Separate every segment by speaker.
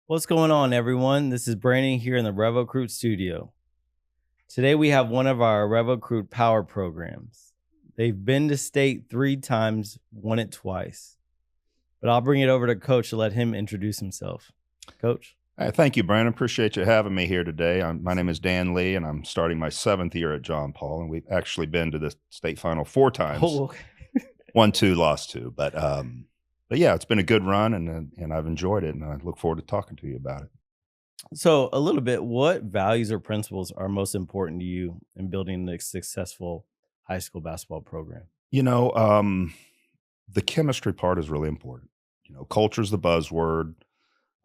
Speaker 1: What's going on, everyone? This is Brandon here in the RevoCruit studio. Today we have one of our RevoCruit Power programs. They've been to state 3 times, won it twice. But I'll bring it over to Coach to let him introduce himself. Coach.
Speaker 2: Thank you, Brandon. Appreciate you having me here today. My name is Dan Lee, and I'm starting my 7th year at John Paul, and we've actually been to the state final 4 times.
Speaker 1: Oh, okay.
Speaker 2: Won 2, lost 2. But yeah, it's been a good run, and I've enjoyed it, and I look forward to talking to you about it.
Speaker 1: So, a little bit, what values or principles are most important to you in building a successful high school basketball program?
Speaker 2: You know, the chemistry part is really important. You know, culture is the buzzword.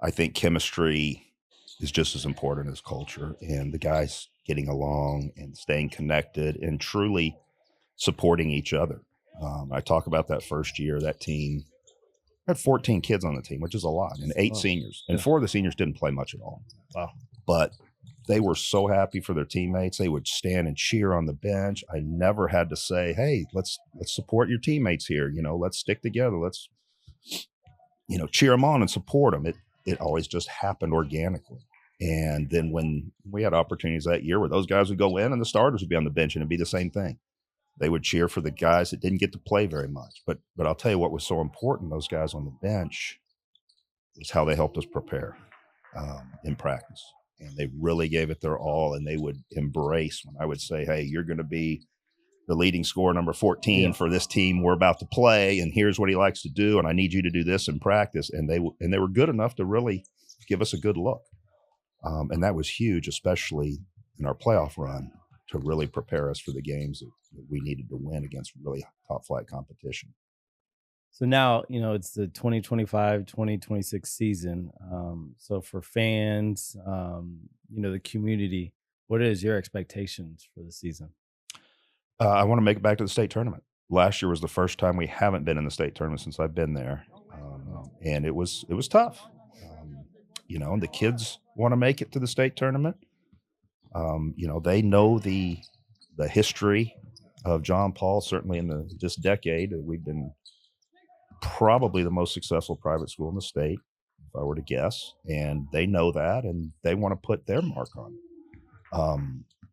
Speaker 2: I think chemistry is just as important as culture, and the guys getting along and staying connected and truly supporting each other. I talk about that first year, that team had 14 kids on the team, which is a lot, and 8 seniors. And 4 of the seniors didn't play much at all.
Speaker 1: Wow.
Speaker 2: But they were so happy for their teammates. They would stand and cheer on the bench. I never had to say, hey, let's support your teammates here. You know, let's stick together. Let's, cheer them on and support them. It always just happened organically. And then when we had opportunities that year where those guys would go in and the starters would be on the bench, and it'd be the same thing. They would cheer for the guys that didn't get to play very much. But I'll tell you what was so important, those guys on the bench, was how they helped us prepare in practice. And they really gave it their all, and they would embrace when I would say, hey, you're going to be the leading scorer, number 14 for this team we're about to play, and here's what he likes to do, and I need you to do this in practice. And they were good enough to really give us a good look. And that was huge, especially in our playoff run, to really prepare us for the games that we needed to win against really top flight competition.
Speaker 1: So now, it's the 2025-2026 season. So for fans, the community, what is your expectations for the season?
Speaker 2: I want to make it back to the state tournament. Last year was the first time we haven't been in the state tournament since I've been there. And it was tough. And the kids want to make it to the state tournament. They know the history of John Paul. Certainly in this decade, we've been probably the most successful private school in the state, if I were to guess. And they know that, and they want to put their mark on it.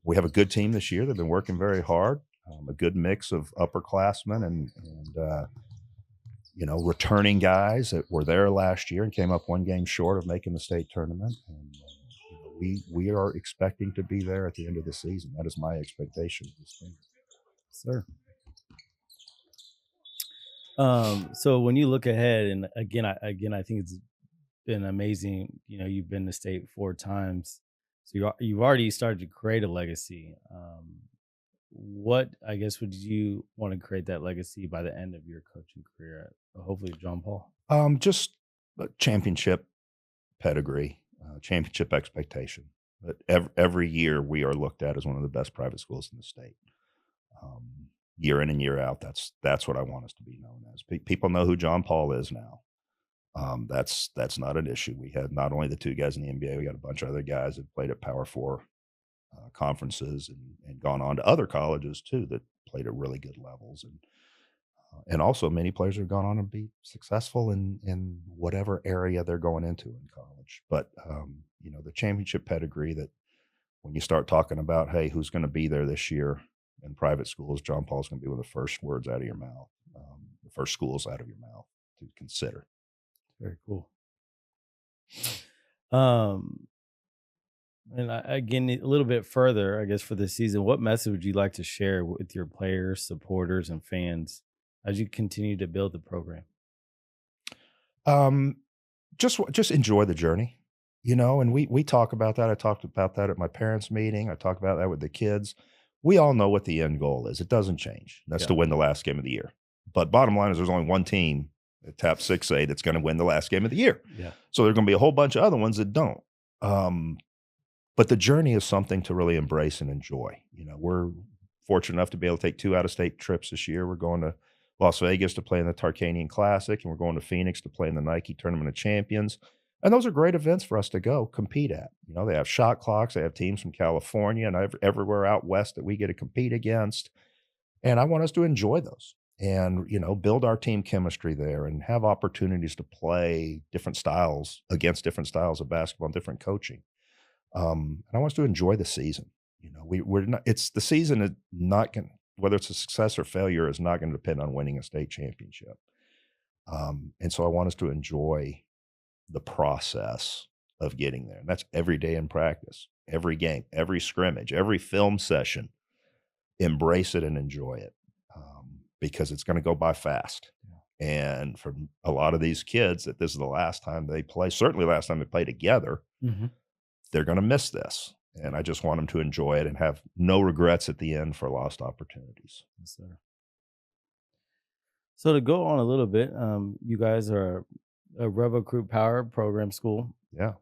Speaker 2: We have a good team this year. They've been working very hard. A good mix of upperclassmen and returning guys that were there last year and came up 1 game short of making the state tournament. And we are expecting to be there at the end of the season. That is my expectation of this team.
Speaker 1: Sir. So when you look ahead, and again, I think it's been amazing. You've been to state 4 times, so you've already started to create a legacy. What, I guess, would you want to create that legacy by the end of your coaching career at, hopefully, John Paul?
Speaker 2: Just a championship pedigree, championship expectation. But every year we are looked at as one of the best private schools in the state. Year in and year out, that's what I want us to be known as. People know who John Paul is now. That's not an issue. We had not only the 2 guys in the NBA, we got a bunch of other guys that played at Power 4 conferences and gone on to other colleges too that played at really good levels. And also many players have gone on to be successful in whatever area they're going into in college. But, the championship pedigree, that when you start talking about, hey, who's going to be there this year in private schools, John Paul's going to be one of the first words out of your mouth, the first schools out of your mouth to consider.
Speaker 1: Very cool. And again, a little bit further, I guess, for this season, what message would you like to share with your players, supporters, and fans as you continue to build the program?
Speaker 2: Just enjoy the journey, and we talk about that. I talked about that at my parents' meeting. I talked about that with the kids. We all know what the end goal is. It doesn't change. That's to win the last game of the year. But bottom line is there's only 1 team at TAP 6A that's going to win the last game of the year.
Speaker 1: Yeah.
Speaker 2: So there's going to be a whole bunch of other ones that don't. But the journey is something to really embrace and enjoy. We're fortunate enough to be able to take 2 out-of-state trips this year. We're going to Las Vegas to play in the Tarkanian Classic, and we're going to Phoenix to play in the Nike Tournament of Champions. And those are great events for us to go compete at. They have shot clocks. They have teams from California and everywhere out west that we get to compete against. And I want us to enjoy those. and, build our team chemistry there and have opportunities to play different styles against different styles of basketball and different coaching. And I want us to enjoy the season. We're not, it's the season is not going, whether it's a success or failure is not going to depend on winning a state championship. And so I want us to enjoy the process of getting there. And that's every day in practice, every game, every scrimmage, every film session. Embrace it and enjoy it, because it's going to go by fast. And for a lot of these kids, that this is the last time they play, certainly last time they play together,
Speaker 1: Mhm.
Speaker 2: they're going to miss this. And I just want them to enjoy it and have no regrets at the end for lost opportunities.
Speaker 1: Yes, sir. So to go on a little bit, you guys are a Rev Recruit Power program school.
Speaker 2: Yeah.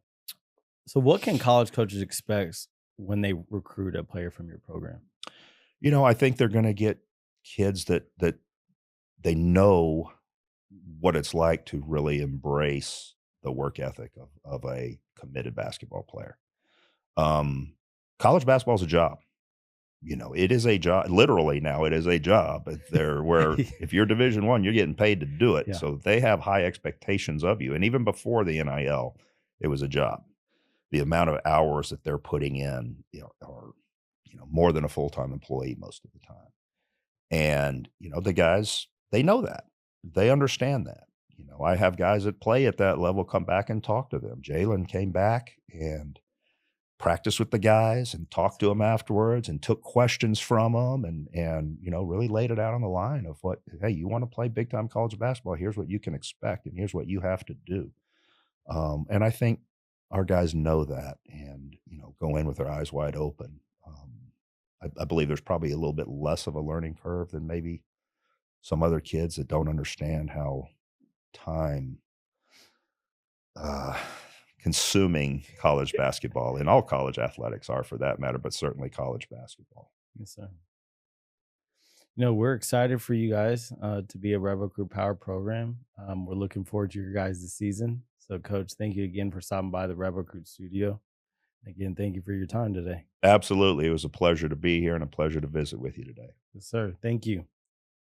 Speaker 1: So what can college coaches expect when they recruit a player from your program?
Speaker 2: I think they're going to get kids that they know what it's like to really embrace the work ethic of a committed basketball player. Um, College basketball is a job. It is a job. Literally now, it is a job. There, where if you're Division One, you're getting paid to do it.
Speaker 1: Yeah.
Speaker 2: So they have high expectations of you. And even before the NIL, it was a job. The amount of hours that they're putting in, are more than a full time employee most of the time. And the guys, they know that. They understand that. I have guys that play at that level come back and talk to them. Jalen came back and practiced with the guys and talked to them afterwards and took questions from them and really laid it out on the line of what, hey, you want to play big time college basketball, here's what you can expect and here's what you have to do. And I think our guys know that and go in with their eyes wide open. I believe there's probably a little bit less of a learning curve than maybe some other kids that don't understand how time consuming college basketball and all college athletics are, for that matter, but certainly college basketball.
Speaker 1: Yes, sir. We're excited for you guys to be a Rev Recruit Power program. We're looking forward to your guys' season. So, Coach, thank you again for stopping by the Rev Recruit studio. Again, thank you for your time today.
Speaker 2: Absolutely. It was a pleasure to be here and a pleasure to visit with you today.
Speaker 1: Yes, sir. Thank you.